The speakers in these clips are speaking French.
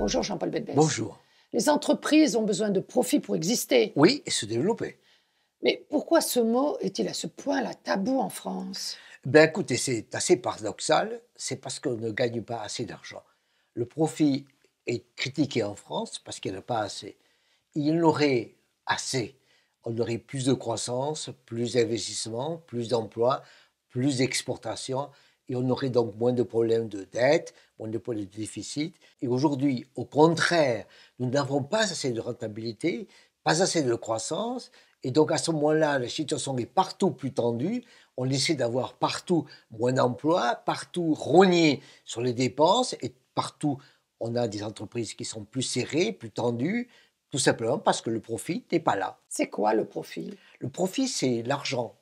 Bonjour Jean-Paul Bedbès. Bonjour. Les entreprises ont besoin de profit pour exister. Oui, et se développer. Mais pourquoi ce mot est-il à ce point là tabou en France? Ben écoutez, c'est assez paradoxal, c'est parce qu'on ne gagne pas assez d'argent. Le profit est critiqué en France parce qu'il n'y en a pas assez. Il y en aurait assez. On aurait plus de croissance, plus d'investissement, plus d'emplois, plus d'exportation, et on aurait donc moins de problèmes de dette, moins de problèmes de déficit. Et aujourd'hui, au contraire, nous n'avons pas assez de rentabilité, pas assez de croissance, et donc à ce moment-là, la situation est partout plus tendue. On essaie d'avoir partout moins d'emplois, partout rogné sur les dépenses, et partout on a des entreprises qui sont plus serrées, plus tendues, tout simplement parce que le profit n'est pas là. C'est quoi le profit? Le profit, c'est l'argent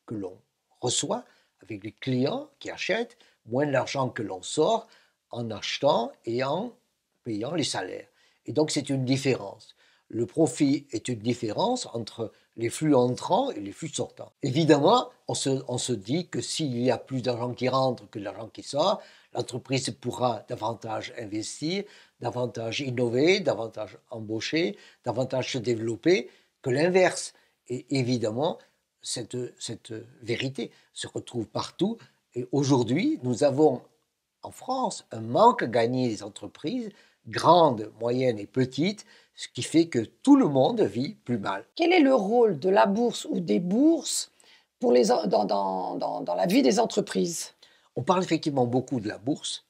que l'on reçoit avec les clients qui achètent, moins de l'argent que l'on sort en achetant et en payant les salaires. Et donc, c'est une différence. Le profit est une différence entre les flux entrants et les flux sortants. Évidemment, on se dit que s'il y a plus d'argent qui rentre que d'argent qui sort, l'entreprise pourra davantage investir, davantage innover, davantage embaucher, davantage se développer que l'inverse. Et évidemment, cette vérité se retrouve partout. Et aujourd'hui, nous avons en France un manque à gagner des entreprises, grandes, moyennes et petites, ce qui fait que tout le monde vit plus mal. Quel est le rôle de la bourse ou des bourses pour dans la vie des entreprises? On parle effectivement beaucoup de la bourse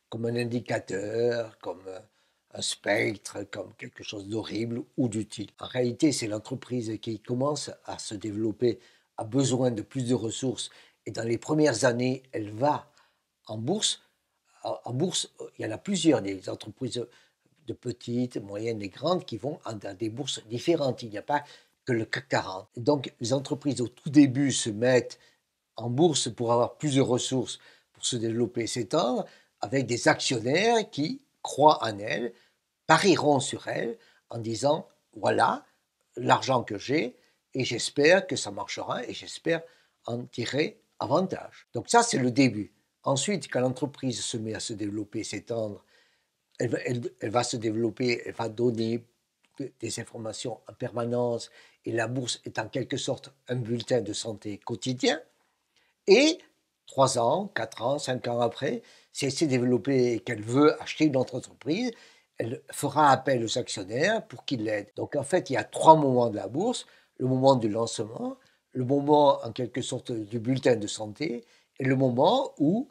comme un indicateur, comme un spectre, comme quelque chose d'horrible ou d'utile. En réalité, c'est l'entreprise qui commence à se développer, a besoin de plus de ressources, et dans les premières années, elle va en bourse. En bourse, il y en a plusieurs, des entreprises de petites, moyennes et grandes qui vont dans des bourses différentes. Il n'y a pas que le CAC 40. Et donc, les entreprises au tout début se mettent en bourse pour avoir plus de ressources, pour se développer et s'étendre, avec des actionnaires qui croient en elles, parieront sur elles en disant voilà l'argent que j'ai et j'espère que ça marchera et j'espère en tirer avantage. Donc ça, c'est le début. Ensuite, quand l'entreprise se met à se développer, s'étendre, elle va se développer, elle va donner des informations en permanence et la bourse est en quelque sorte un bulletin de santé quotidien. Et 3 ans, 4 ans, 5 ans après, si elle s'est développée et qu'elle veut acheter une autre entreprise, elle fera appel aux actionnaires pour qu'ils l'aident. Donc en fait, il y a 3 moments de la bourse, le moment du lancement, le moment en quelque sorte du bulletin de santé et le moment où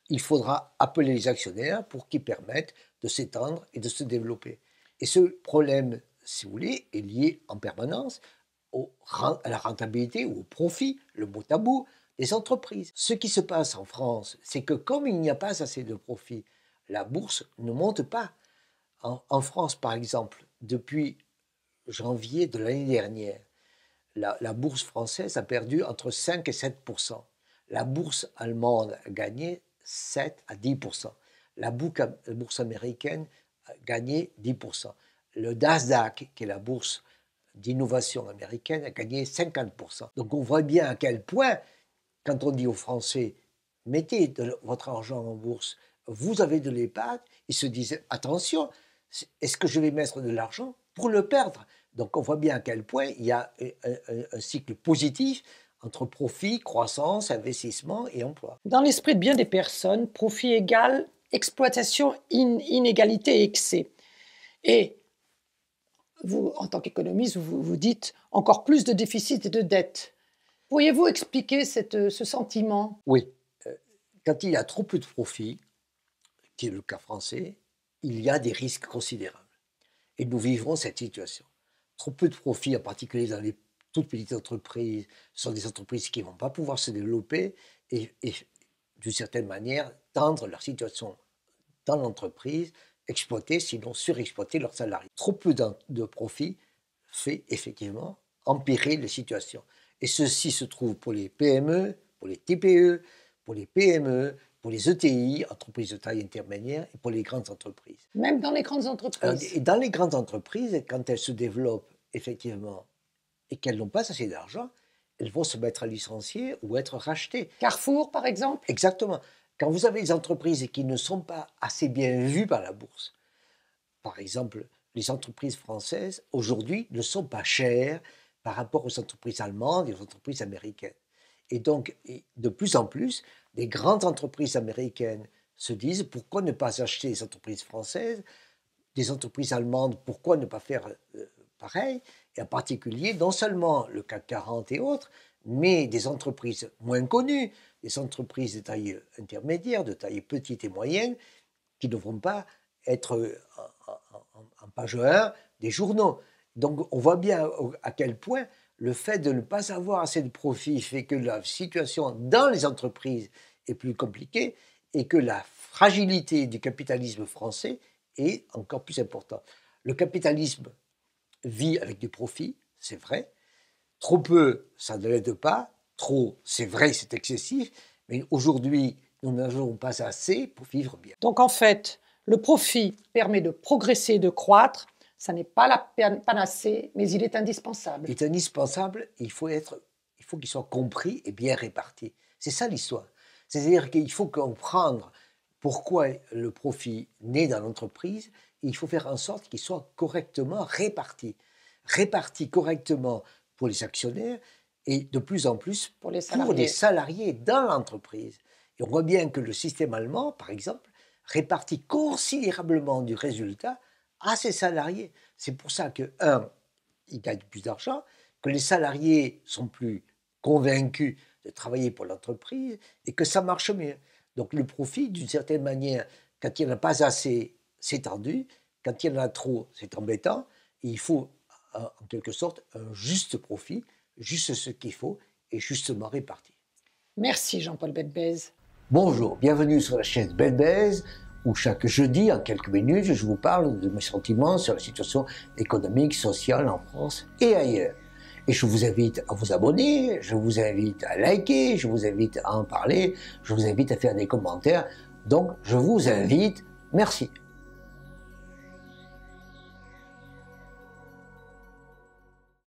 il faudra appeler les actionnaires pour qu'ils permettent de s'étendre et de se développer. Et ce problème, si vous voulez, est lié en permanence à la rentabilité ou au profit, le mot tabou, des entreprises. Ce qui se passe en France, c'est que comme il n'y a pas assez de profit, la bourse ne monte pas. En France, par exemple, depuis janvier de l'année dernière, la bourse française a perdu entre 5 et 7%. La bourse allemande a gagné 7 à 10%. La bourse américaine a gagné 10%. Le Nasdaq, qui est la bourse d'innovation américaine, a gagné 50%. Donc on voit bien à quel point, quand on dit aux Français, mettez votre argent en bourse, vous avez de l'épargne, ils se disent, attention, est-ce que je vais mettre de l'argent pour le perdre? Donc on voit bien à quel point il y a un cycle positif entre profit, croissance, investissement et emploi. Dans l'esprit de bien des personnes, profit égale exploitation, inégalité et excès. Et vous, en tant qu'économiste, vous vous dites encore plus de déficit et de dette. Pourriez-vous expliquer ce sentiment? Oui, quand il y a trop peu de profit, qui est le cas français, il y a des risques considérables. Et nous vivrons cette situation. Trop peu de profit, en particulier dans les toutes petites entreprises, sont des entreprises qui ne vont pas pouvoir se développer et d'une certaine manière, tendre leur situation dans l'entreprise, exploiter, sinon surexploiter leurs salariés. Trop peu de profit fait effectivement empirer les situations. Et ceci se trouve pour les PME, pour les TPE, pour les PME, pour les ETI, entreprises de taille intermédiaire, et pour les grandes entreprises. Même dans les grandes entreprises? Et dans les grandes entreprises, quand elles se développent effectivement et qu'elles n'ont pas assez d'argent, elles vont se mettre à licencier ou être rachetées. Carrefour, par exemple? Exactement. Quand vous avez des entreprises qui ne sont pas assez bien vues par la bourse, par exemple, les entreprises françaises, aujourd'hui, ne sont pas chères par rapport aux entreprises allemandes et aux entreprises américaines. Et donc, de plus en plus, des grandes entreprises américaines se disent pourquoi ne pas acheter des entreprises françaises, des entreprises allemandes, pourquoi ne pas faire pareil, et en particulier, non seulement le CAC 40 et autres, mais des entreprises moins connues, des entreprises de taille intermédiaire, de taille petite et moyenne, qui ne vont pas être en page 1 des journaux. Donc on voit bien à quel point le fait de ne pas avoir assez de profit fait que la situation dans les entreprises est plus compliquée et que la fragilité du capitalisme français est encore plus importante. Le capitalisme vit avec du profit, c'est vrai. Trop peu, ça ne l'aide pas. Trop, c'est vrai, c'est excessif. Mais aujourd'hui, nous n'avons pas assez pour vivre bien. Donc en fait, le profit permet de progresser, de croître. Ça n'est pas la panacée, mais il est indispensable. Il est indispensable, il faut qu'il soit compris et bien réparti. C'est ça l'histoire. C'est-à-dire qu'il faut comprendre pourquoi le profit naît dans l'entreprise et il faut faire en sorte qu'il soit correctement réparti. Réparti correctement pour les actionnaires et de plus en plus pour les salariés dans l'entreprise. Et on voit bien que le système allemand, par exemple, répartit considérablement du résultat à ses salariés. C'est pour ça que, ils gagnent plus d'argent, que les salariés sont plus convaincus de travailler pour l'entreprise et que ça marche mieux. Donc le profit, d'une certaine manière, quand il n'y en a pas assez, c'est tendu. Quand il y en a trop, c'est embêtant. Et il faut, en quelque sorte, un juste profit, juste ce qu'il faut et justement réparti. Merci Jean-Paul Bedbez. Bonjour, bienvenue sur la chaîne Bedbez, où chaque jeudi, en quelques minutes, je vous parle de mes sentiments sur la situation économique, sociale en France et ailleurs. Et je vous invite à vous abonner, je vous invite à liker, je vous invite à en parler, je vous invite à faire des commentaires. Donc, je vous invite. Merci.